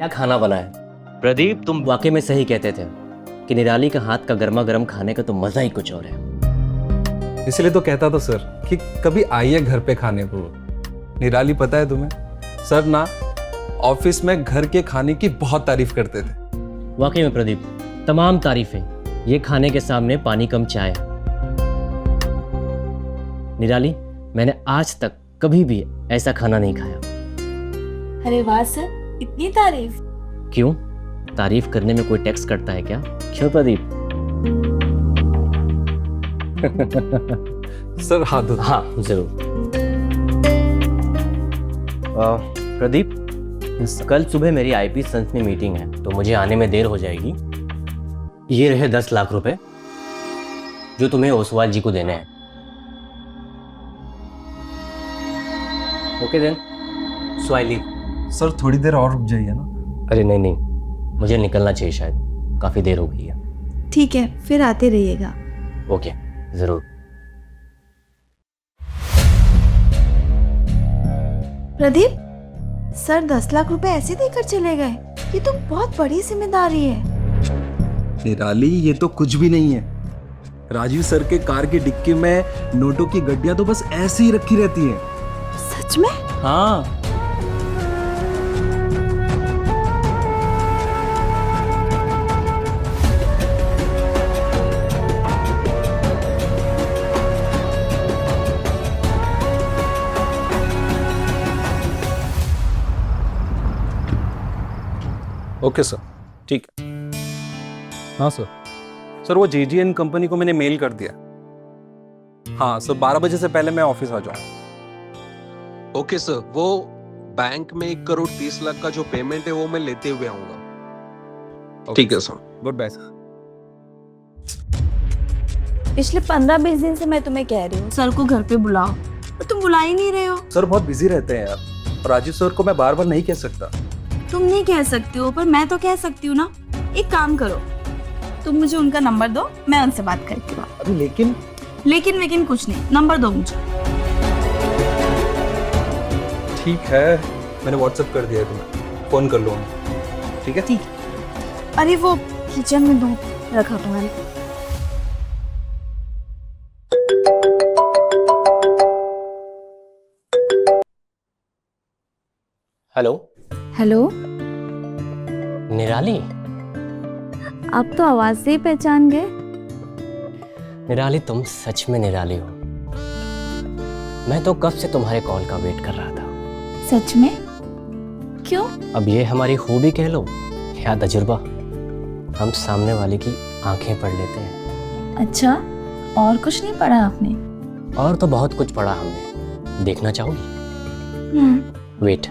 क्या खाना बना है? प्रदीप, तुम वाकई में सही कहते थे कि निराली का हाथ का गर्मा गर्म खाने का तो मजा ही कुछ और है। इसलिए तो कहता था सर कि कभी आइए घर पे खाने को। निराली पता है तुम्हें, सर ना ऑफिस में घर के खाने की बहुत तारीफ करते थे। वाकई में प्रदीप, तमाम तारीफें ये खाने के सामने पानी कम चाय। निराली, मैंने आज तक कभी भी ऐसा खाना नहीं खाया। अरे वाह सर, इतनी तारीफ। क्यों? तारीफ करने में कोई टैक्स कटता है क्या? क्यों प्रदीप? सर हाथ धो। हाँ जरूर। प्रदीप, कल सुबह मेरी आईपी संस में मीटिंग है तो मुझे आने में देर हो जाएगी। ये रहे 10 लाख रुपए जो तुम्हें ओसवाल जी को देने हैं। Okay then, so I leave. Sir थोड़ी देर और रुक जाइए ना। अरे नहीं नहीं, मुझे निकलना चाहिए, शायद काफी देर हो गई है। ठीक है, फिर आते रहिएगा। ओके जरूर। प्रदीप, सर 10 लाख रुपए ऐसे देकर चले गए? ये तो बहुत बड़ी जिम्मेदारी है। निराली, ये तो कुछ भी नहीं है। राजीव सर के कार की डिक्की में नोटों की गड्डियां तो बस ऐसे ही रखी रहती हैं। सच में? हाँ। ओके सर, ठीक है। हाँ सर। सर वो JGN कंपनी को मैंने मेल कर दिया। हाँ सर, 12 बजे से पहले मैं ऑफिस आ जाऊंगा। ओके सर, वो बैंक में 1,30,00,000 का जो पेमेंट है वो मैं लेते हुए आऊंगा। ठीक है सर। Good bye sir. पिछले 15-20 दिन से मैं तुम्हें कह रही हूँ सर को घर पे बुलाओ, पर तुम बुला ही नहीं रहे हो। सर बहुत बिजी रहते हैं यार, और राजीव सर को मैं बार बार नहीं कह सकता। तुम नहीं कह सकते हो, पर मैं तो कह सकती हूँ ना। एक काम करो, तुम मुझे उनका नंबर दो, मैं उनसे बात करती हूँ। अभी लेकिन कुछ नहीं, नंबर दो मुझे। ठीक है, मैंने व्हाट्सएप कर दिया है तुम्हें, फोन कर लो उन्हें। ठीक है? ठीक है। अरे वो किचन में दो रखा तुम्हारे। हेलो हेलो, निराली। आप तो आवाज से ही पहचान गए। निराली, तुम सच में निराली हो। मैं तो कब से तुम्हारे कॉल का वेट कर रहा था। सच में? क्यों? अब ये हमारी खूबी कह लो या तजुर्बा, हम सामने वाले की आंखें पढ़ लेते हैं। अच्छा, और कुछ नहीं पढ़ा आपने? और तो बहुत कुछ पढ़ा हमने, देखना चाहोगी? वेट।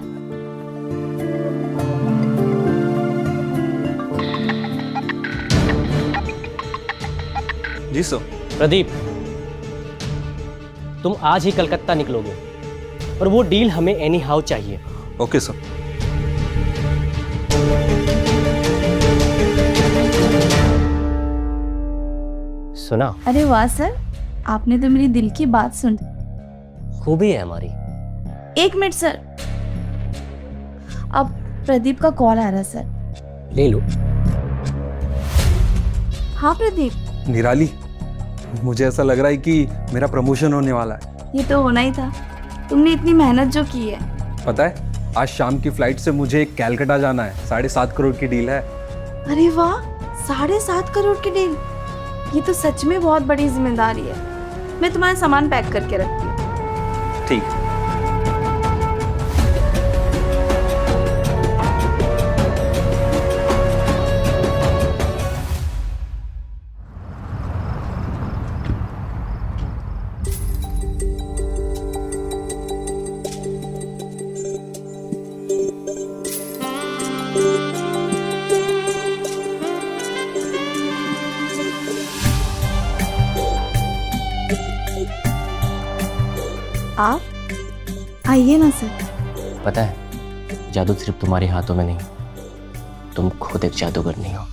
जी सर। प्रदीप, तुम आज ही कलकत्ता निकलोगे और वो डील हमें एनी हाउ चाहिए। Okay sir. सुना? अरे वाह सर, आपने तो मेरी दिल की बात सुन। खूबी है हमारी। एक मिनट सर, अब प्रदीप का कॉल आ रहा है सर। ले लो। हाँ प्रदीप, निराली, मुझे ऐसा लग रहा है कि मेरा प्रमोशन होने वाला है। ये तो होना ही था। तुमने इतनी मेहनत जो की है। पता है, आज शाम की फ्लाइट से मुझे कैलकाटा जाना है। 7.5 करोड़ की डील है। अरे वाह, 7.5 करोड़ की डील! ये तो सच में बहुत बड़ी जिम्मेदारी है। मैं तुम्हारा सामान पैक करके रखती हूँ। ठीक है। आप आइए ना सर। पता है, जादू सिर्फ तुम्हारे हाथों में नहीं, तुम खुद एक जादूगर नहीं हो।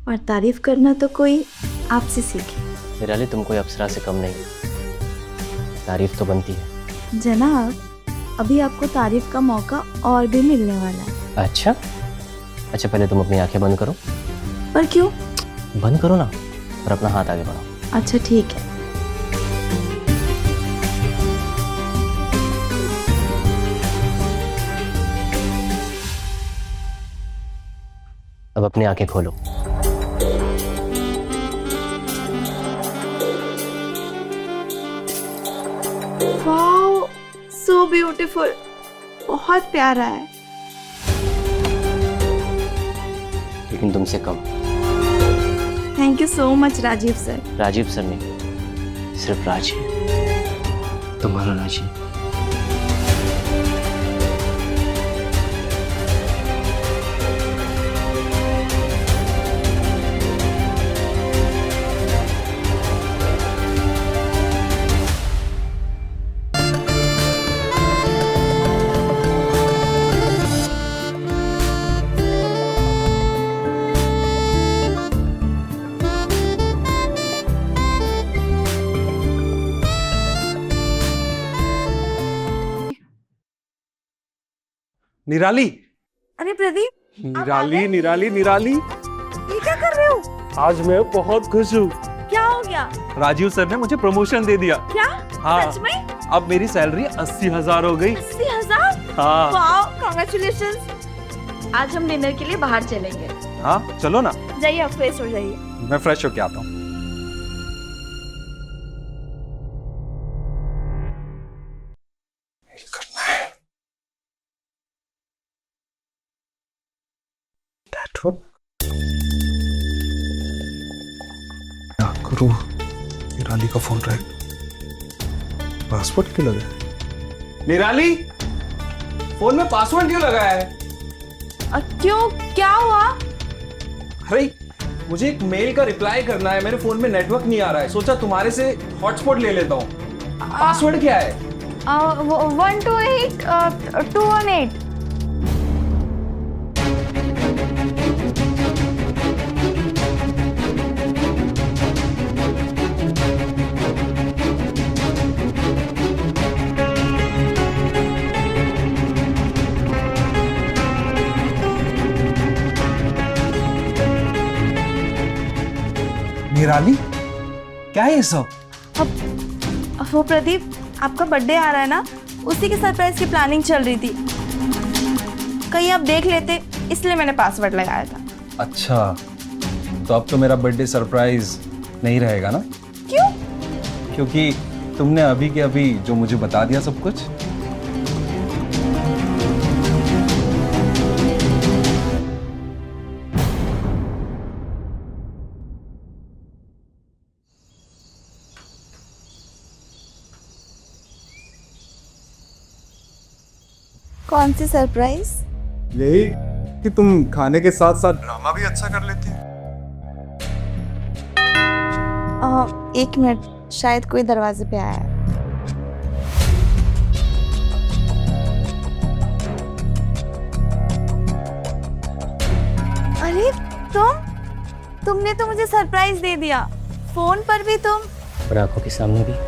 और तारीफ करना तो कोई आपसे सीखे। निराली, तुम कोई अप्सरा से कम नहीं, तारीफ तो बनती है। जनाब, अभी आपको तारीफ का मौका और भी मिलने वाला है। अच्छा, अच्छा पहले तुम अपनी आंखें बंद करो। पर क्यों? बंद करो ना और अपना हाथ आगे बढ़ाओ। अच्छा ठीक है। अब अपनी आंखें खोलो। वाओ, सो ब्यूटीफुल, बहुत प्यारा है। लेकिन तुमसे कम। Thank you so much Rajeev sir. Rajeev sir नहीं, सिर्फ राज है, तुम्हारा राज है। निराली, अरे प्रदीप, निराली, निराली, निराली, ये क्या कर रहे हो? आज मैं बहुत खुश हूँ। क्या हो गया? राजीव सर ने मुझे प्रमोशन दे दिया। क्या? हाँ, सच में? अब मेरी सैलरी 80,000 हो गई। 80,000? हाँ वाओ, कांग्रेचुलेशंस। आज हम डिनर के लिए बाहर चलेंगे। हाँ, चलो ना। जाइए, आप फ्रेश हो जाइए। मैं फ्रेश होके आता हूँ। क्या करूं? निराली का फोन रहा। पासवर्ड क्यों लगा है? निराली, फोन में पासवर्ड क्यों लगा है? क्यों, क्या हुआ? अरे मुझे एक मेल का रिप्लाई करना है, मेरे फोन में नेटवर्क नहीं आ रहा है, सोचा तुम्हारे से हॉटस्पॉट ले लेता हूँ। पासवर्ड क्या है? 128 218। निराली, क्या है ये सब? अब वो प्रदीप, आपका बर्थडे आ रहा है ना, उसी के सरप्राइज की प्लानिंग चल रही थी। कहीं आप देख लेते, इसलिए मैंने पासवर्ड लगाया था। अच्छा, तो अब तो मेरा बर्थडे सरप्राइज नहीं रहेगा ना? क्यों? क्योंकि तुमने अभी के अभी जो मुझे बता दिया सब कुछ। कौन सी सरप्राइज? यही कि तुम खाने के साथ साथ ड्रामा भी अच्छा कर लेती हो। 1 मिनट, शायद कोई दरवाजे पे आया है। अरे तुमने तो मुझे सरप्राइज दे दिया, फोन पर भी तुम, और आंखों के सामने भी।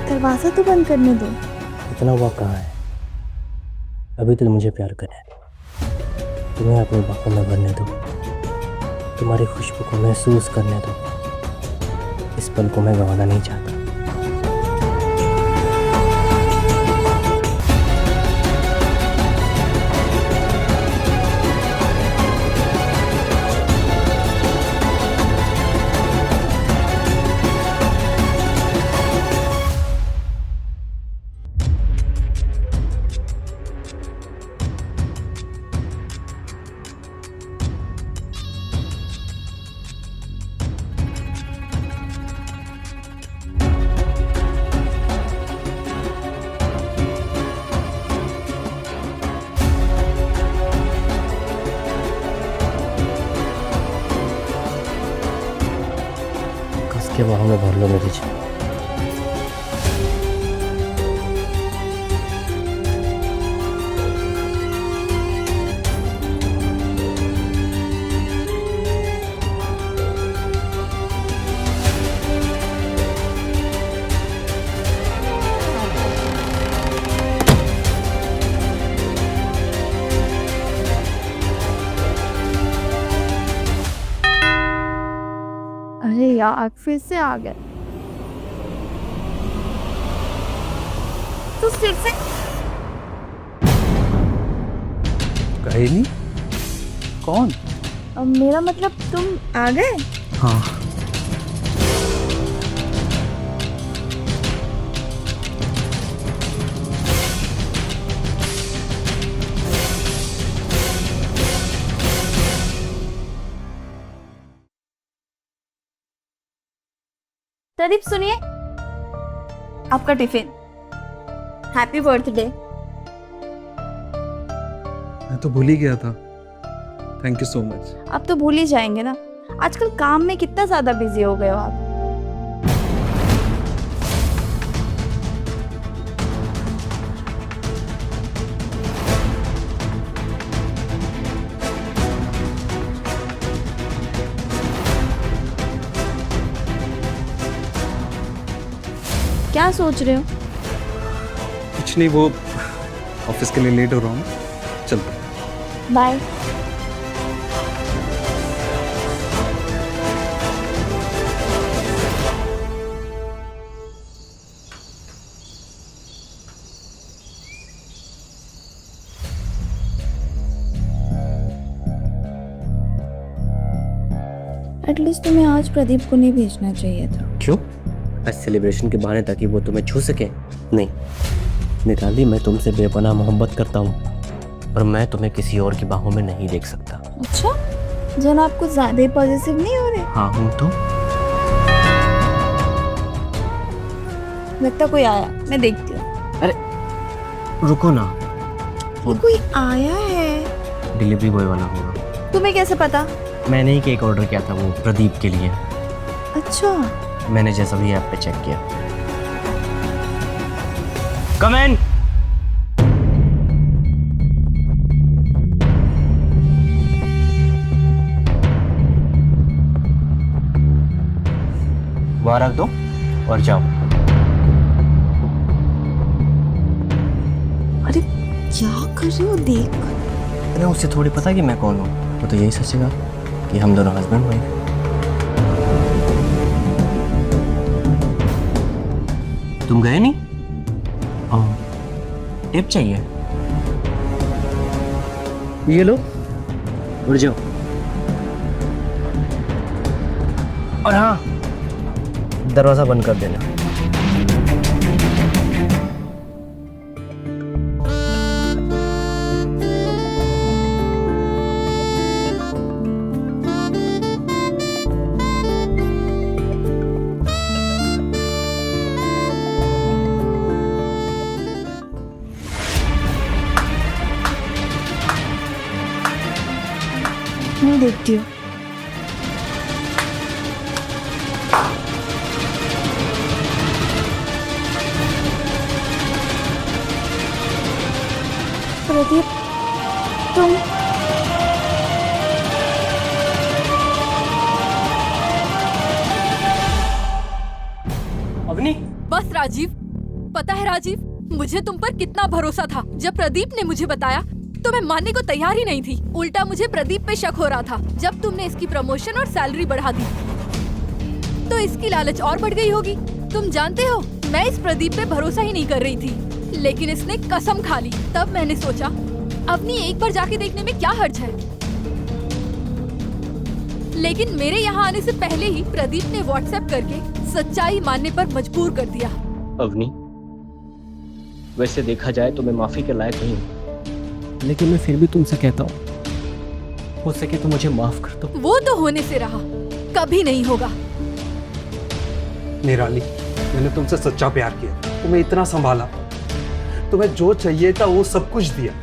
दरवाजा तो बंद करने दो। इतना वक्त कहाँ है? अभी तो मुझे प्यार करना है, तुम्हें अपनी बाहों में भरने दो, तुम्हारी खुशबू को महसूस करने दो। इस पल को मैं गंवाना नहीं चाहता। के बाहों में भर लो मेरी जान। आज फिर से आ गए। तो फिर से कहे नहीं कौन? मेरा मतलब तुम आ गए? हाँ। प्रदीप सुनिए, आपका टिफिन। Happy birthday. मैं तो भूल ही गया था। Thank you so much. आप तो भूल ही जाएंगे ना, आजकल काम में कितना ज्यादा बिजी हो गए हो आप। क्या सोच रहे हो? कुछ नहीं, वो ऑफिस के लिए लेट हो रहा हूँ, चलता। बाय। एटलीस्ट तुम्हें आज प्रदीप को नहीं भेजना चाहिए था। क्यों? आज सेलिब्रेशन के बहाने ताकि वो तुम्हें छू सके? नहीं निराली, मैं तुमसे बेपनाह मोहब्बत करता हूँ और मैं तुम्हें किसी और की बाहों में नहीं देख सकता। अच्छा, जन आप कुछ ज्यादा ही पॉजिटिव नहीं हो रहे? हाँ हूँ तो। लगता कोई आया, मैं देखती हूँ। अरे रुको ना, ये कोई आया है। डिलीवरी बॉय वाला होगा। तुम्हें कैसे पता? मैंने ही केक ऑर्डर किया था, वो प्रदीप के लिए। अच्छा, मैंने जैसा भी ऐप पे चेक किया। कम इन। वहां रख दो और जाओ। अरे क्या कर रहे हो? देख। अरे उसे थोड़ी पता कि मैं कौन हूँ, वो तो यही सोचेगा कि हम दोनों हस्बैंड वाइफ। तुम गए नहीं? टिप चाहिए? ये लो, उड़ जाओ। और हाँ, दरवाजा बंद कर देना। मैं देखती हूँ। प्रदीप, तुम अवनी। बस राजीव, पता है राजीव, मुझे तुम पर कितना भरोसा था। जब प्रदीप ने मुझे बताया तो मैं मानने को तैयार ही नहीं थी। उल्टा मुझे प्रदीप पे शक हो रहा था। जब तुमने इसकी प्रमोशन और सैलरी बढ़ा दी तो इसकी लालच और बढ़ गई होगी। तुम जानते हो, मैं इस प्रदीप पे भरोसा ही नहीं कर रही थी, लेकिन इसने कसम खा ली। तब मैंने सोचा अपनी एक बार जाके देखने में क्या हर्ज है। लेकिन मेरे यहाँ आने से पहले ही प्रदीप ने व्हाट्सएप करके सच्चाई मानने पर मजबूर कर दिया। अवनी, वैसे देखा जाए तो मैं माफी के लायक नहीं हूँ, लेकिन मैं फिर भी तुमसे कहता हूँ, हो सके तो मुझे माफ कर दो। वो तो होने से रहा, कभी नहीं होगा। निराली, मैंने तुमसे सच्चा प्यार किया, तुम्हें इतना संभाला, तुम्हें जो चाहिए था वो सब कुछ दिया,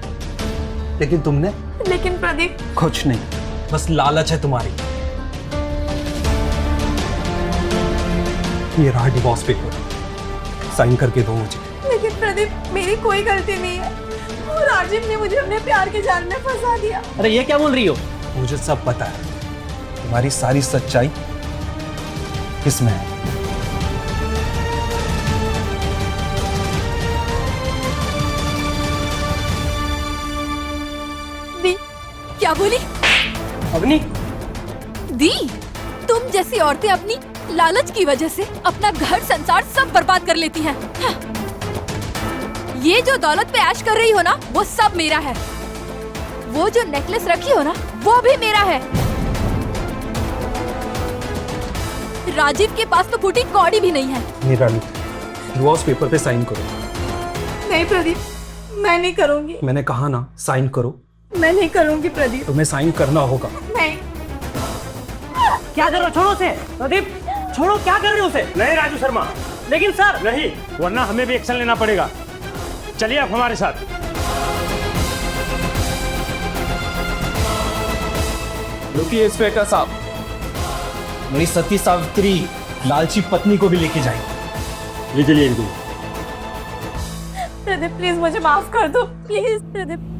लेकिन तुमने लेकिन प्रदीप, कुछ नहीं, बस लालच है तुम्हारी। ये रहा डिवोर्स पेपर, साइन करके दो मुझे। लेकिन प्रदीप, मेरी कोई गलती नहीं है। वो राजीव ने मुझे अपने प्यार के जाल में फंसा दिया। अरे ये क्या बोल रही हो? मुझे सब पता है, तुम्हारी सारी सच्चाई इसमें है। दी, क्या बोली? अवनी, दी, तुम जैसी औरतें अपनी लालच की वजह से अपना घर संसार सब बर्बाद कर लेती हैं। ये जो दौलत पे ऐश कर रही हो ना, वो सब मेरा है। वो जो नेकलेस रखी हो ना, वो भी मेरा है। राजीव के पास तो फूटी कौड़ी भी नहीं है। निराली, डिवोर्स पेपर पे साइन करो। नहीं प्रदीप, मैं नहीं करूंगी। मैंने कहा ना, साइन करो। मैं नहीं करूंगी प्रदीप। तुम्हें साइन करना होगा। नहीं। क्या कर रहे हो? छोड़ो उसे। प्रदीप छोड़ो, क्या कर रहे हो उसे? नहीं राजू शर्मा। लेकिन सर नहीं, वरना हमें भी एक्शन लेना पड़ेगा। चलिए आप हमारे साथ। रुकिए इंस्पेक्टर साहब, मेरी सती सावित्री लालची पत्नी को भी लेके जाएंगे। ले चलिए इनको। प्रदीप प्लीज मुझे माफ कर दो, प्लीज प्रदीप।